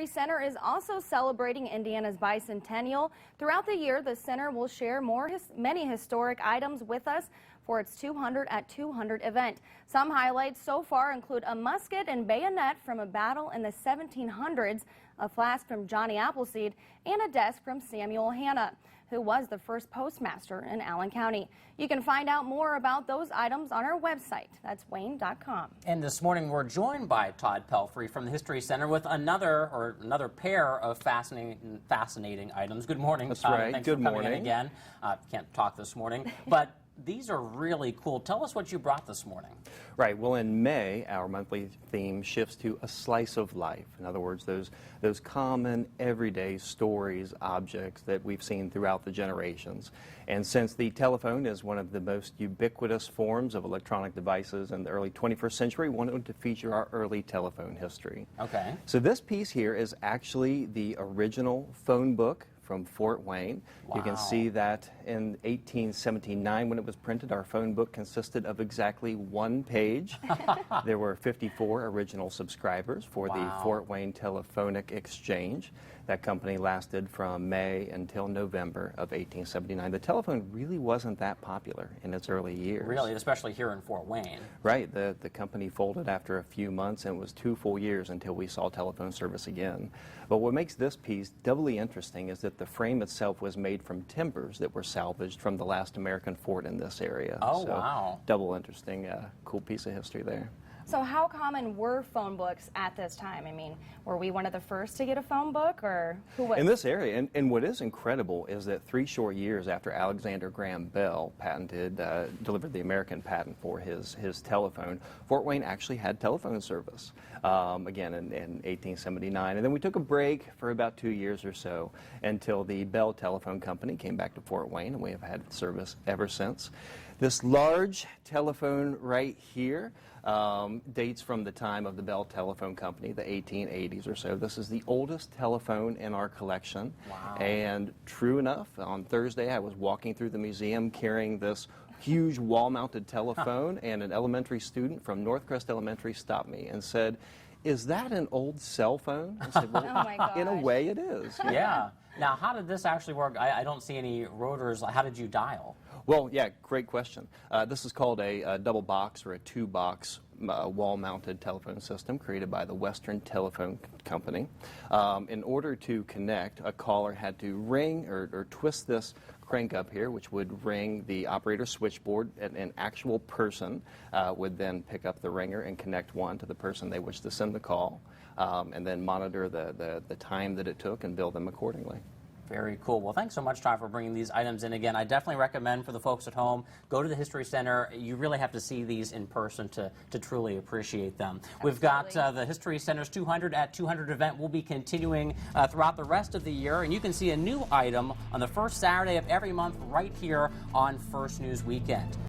History Center is also celebrating Indiana's bicentennial. Throughout the year, the center will share many historic items with us for its 200 at 200 event. Some highlights so far include a musket and bayonet from a battle in the 1700s, a flask from Johnny Appleseed, and a desk from Samuel Hannah, who was the first postmaster in Allen County. You can find out more about those items on our website. That's wayne.com. And this morning we're joined by Todd Pelfrey from the History Center with another pair of fascinating items. Good morning, That's Todd. right. Thanks Good for coming morning. in again. Can't talk this morning, but these are really cool. Tell us what you brought this morning. Right. Well, in May, our monthly theme shifts to a slice of life. In other words, those common, everyday stories, objects that we've seen throughout the generations. And since the telephone is one of the most ubiquitous forms of electronic devices in the early 21st century, we wanted to feature our early telephone history. Okay. So this piece here is actually the original phone book from Fort Wayne. Wow. You can see that in 1879 when it was printed, our phone book consisted of exactly one page. There were 54 original subscribers for the Fort Wayne Telephonic Exchange. That company lasted from May until November of 1879. The telephone really wasn't that popular in its early years. Really, especially here in Fort Wayne. Right. The company folded after a few months, and it was 2 full years until we saw telephone service again. But what makes this piece doubly interesting is that the frame itself was made from timbers that were salvaged from the last American fort in this area. Oh, so, wow. Double interesting, cool piece of history there. So how common were phone books at this time? I mean, were we one of the first to get a phone book, or who was? In this area, and what is incredible is that 3 short years after Alexander Graham Bell delivered the American patent for his telephone, Fort Wayne actually had telephone service, again in 1879. And then we took a break for about 2 years or so until the Bell Telephone Company came back to Fort Wayne, and we have had service ever since. This large telephone right here dates from the time of the Bell Telephone Company, the 1880s or so. This is the oldest telephone in our collection. Wow. And true enough, on Thursday I was walking through the museum carrying this huge wall-mounted telephone, and an elementary student from Northcrest Elementary stopped me and said, "Is that an old cell phone?" I said, "Well, Oh my gosh. in a way it is." Yeah. Now, how did this actually work? I don't see any rotors. How did you dial? Well, yeah, great question. This is called a double box or a 2-box wall-mounted telephone system created by the Western Telephone Company. In order to connect, a caller had to ring or twist this crank up here, which would ring the operator switchboard. An actual person would then pick up the ringer and connect one to the person they wish to send the call, and then monitor the time that it took and bill them accordingly. Very cool. Well, thanks so much, Todd, for bringing these items in again. I definitely recommend for the folks at home, go to the History Center. You really have to see these in person to truly appreciate them. Absolutely. We've got the History Center's 200 at 200 event will be continuing throughout the rest of the year, and you can see a new item on the first Saturday of every month right here on First News Weekend.